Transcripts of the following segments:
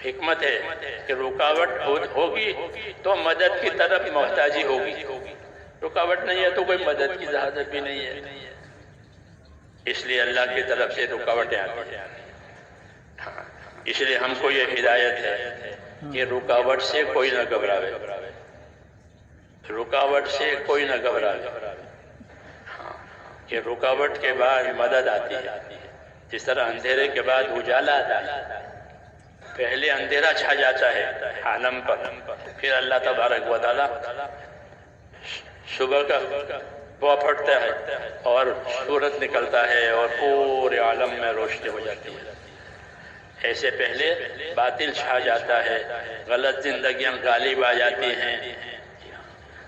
حکمت ہے کہ رکاوٹ ہوگی تو مدد کی طرف محتاجی ہوگی، رکاوٹ نہیں ہے تو کوئی مدد کی ضرورت بھی نہیں ہے، اس لیے اللہ کی طرف سے رکاوٹیں آتی ہیں۔ ہاں، اس لیے ہم کو یہ ہدایت ہے کہ رکاوٹ سے کوئی نہ گھبراوے، رکاوٹ سے کوئی نہ گھبراوے، ہاں، کہ رکاوٹ کے بعد مدد آتی ہے، جس طرح اندھیرے کے بعد اجالا آتا ہے، پہلے اندھیرا چھا جاتا ہے عالم پر، پھر اللہ تبارک و تعالی صبح کا وہ پھٹتا ہے اور سورج نکلتا ہے اور پورے عالم میں روشنی ہو جاتی ہے۔ ایسے پہلے باطل چھا جاتا ہے، غلط زندگیاں غالب آ جاتی ہیں،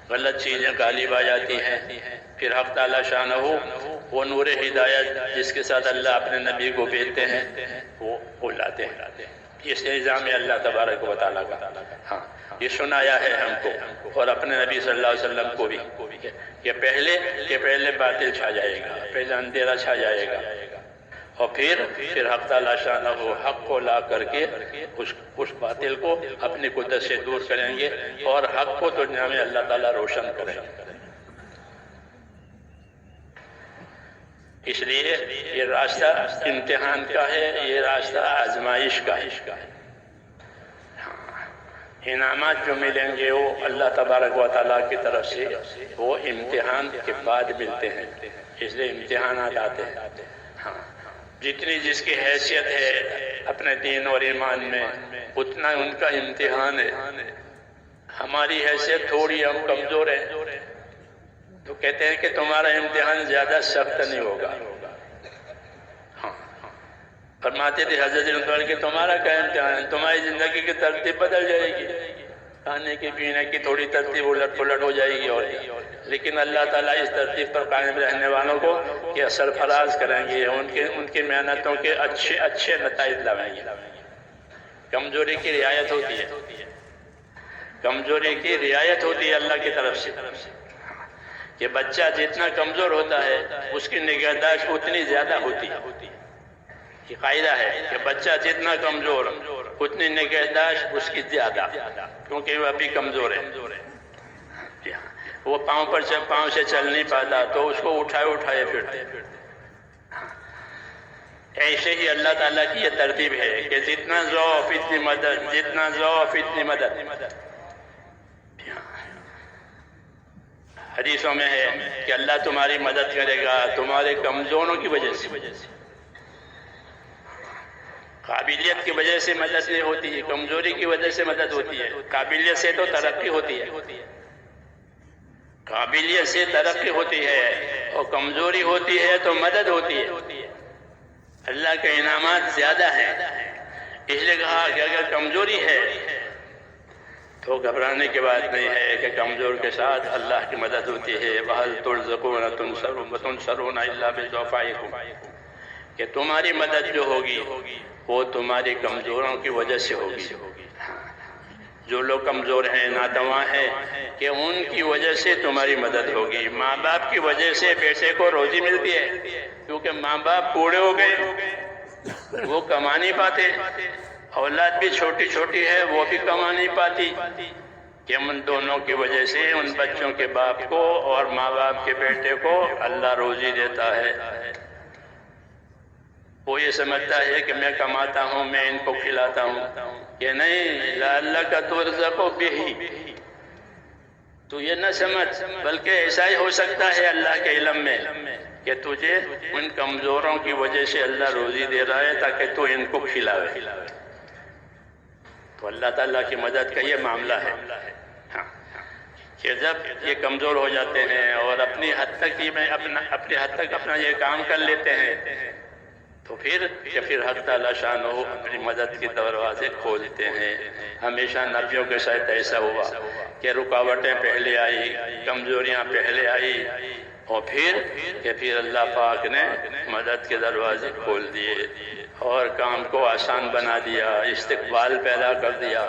غلط چیزیں غالب آ جاتی ہیں، پھر حق تعالی شانہ وہ نور ہدایت جس کے ساتھ اللہ اپنے نبی کو بھیجتے ہیں وہ لاتے ہیں۔ اس نظام ہے اللہ تبارک و تعالیٰ کا، ہاں یہ سنایا ہے ہم کو اور اپنے نبی صلی اللہ علیہ وسلم کو بھی کہ پہلے باطل چھا جائے گا، پہلے اندھیرا چھا جائے گا، اور پھر حق تعالی شانہ وہ حق کو لا کر کے اس باطل کو اپنی قدرت سے دور کریں گے اور حق کو دنیا میں اللہ تعالیٰ روشن کریں گے۔ اس لیے یہ راستہ امتحان کا ہے، یہ راستہ آزمائش کا ہے۔ انعامات جو ملیں گے وہ اللہ تبارک و تعالیٰ کی طرف سے وہ امتحان کے بعد ملتے ہیں، اس لیے امتحانات آتے ہیں۔ ہاں، جتنی جس کی حیثیت ہے اپنے دین اور ایمان میں اتنا ان کا امتحان ہے۔ ہماری حیثیت تھوڑی، ہم کمزور ہیں تو کہتے ہیں کہ تمہارا امتحان زیادہ سخت نہیں ہوگا۔ ہاں، فرماتے تھے حضرت عمر کہ تمہارا کیا امتحان ہے، تمہاری زندگی کی ترتیب بدل جائے گی، کھانے کی پینے کی تھوڑی ترتیب الٹ پلٹ ہو جائے گی، اور لیکن اللہ تعالیٰ اس ترتیب پر قائم رہنے والوں کو کہ سرفراز کریں گے، ان کی محنتوں کے اچھے نتائج لائیں گے۔ کمزوری کی رعایت ہوتی ہے، کمزوری کی رعایت ہوتی ہے اللہ کی طرف سے، کہ بچہ جتنا کمزور ہوتا ہے اس کی نگہداشت اتنی زیادہ ہوتی ہے۔ یہ قاعدہ ہے کہ بچہ جتنا کمزور اتنی نگہداشت اس کی زیادہ، کیونکہ وہ ابھی کمزور ہے، وہ پاؤں سے چل نہیں پاتا تو اس کو اٹھائے پھرتے۔ ایسے ہی اللہ تعالیٰ کی یہ ترتیب ہے کہ جتنا ضعف اتنی مدد، جتنا ضعف اتنی مدد۔ حدیثوں میں ہے کہ اللہ تمہاری مدد کرے گا تمہارے کمزوروں کی وجہ سے، قابلیت کی وجہ سے مدد نہیں ہوتی ہے، کمزوری کی وجہ سے مدد ہوتی ہے۔ قابلیت سے تو ترقی ہوتی ہے، قابلیت سے ترقی ہوتی ہے، اور کمزوری ہوتی ہے تو مدد ہوتی ہے۔ اللہ کے انعامات زیادہ ہیں، اس لیے کہا کہ اگر کمزوری ہے تو گھبرانے کی بات نہیں ہے کہ کمزور کے ساتھ اللہ کی مدد ہوتی ہے۔ وَهَلْ تُرْزَقُونَ وَتُنْصَرُونَ إِلَّا بِضُعَفَائِكُمْ، کہ تمہاری مدد جو ہوگی وہ تمہاری کمزوروں کی وجہ سے ہوگی۔ جو لوگ کمزور ہیں، ناتواں ہیں، کہ ان کی وجہ سے تمہاری مدد ہوگی۔ ماں باپ کی وجہ سے بیٹے کو روزی ملتی ہے، کیونکہ ماں باپ بوڑھے ہو گئے، وہ کما نہیں پاتے، اولاد بھی چھوٹی ہے وہ بھی کما نہیں پاتی، کہ ان دونوں کی وجہ سے ان بچوں کے باپ کو اور ماں باپ کے بیٹے کو اللہ روزی دیتا ہے۔ وہ یہ سمجھتا ہے کہ میں کماتا ہوں، میں ان کو کھلاتا ہوں، کہ نہیں، لَعَلَّكَ تُرْزَقُ بِهِ، تو یہ نہ سمجھ، بلکہ ایسا ہی ہو سکتا ہے اللہ کے علم میں کہ تجھے ان کمزوروں کی وجہ سے اللہ روزی دے رہا ہے تاکہ تو ان کو کھلاوے۔ تو اللہ تعالیٰ کی مدد کا یہ معاملہ ہے، کہ جب یہ کمزور ہو جاتے ہیں اور اپنی حد تک اپنا یہ کام کر لیتے ہیں تو پھر حق تعالیٰ شانہ اپنی مدد کے دروازے کھولتے ہیں۔ ہمیشہ نبیوں کے ساتھ ایسا ہوا کہ رکاوٹیں پہلے آئی، کمزوریاں پہلے آئی، اور پھر اللہ پاک نے مدد کے دروازے کھول دیے اور کام کو آسان بنا دیا، استقبال پیدا کر دیا۔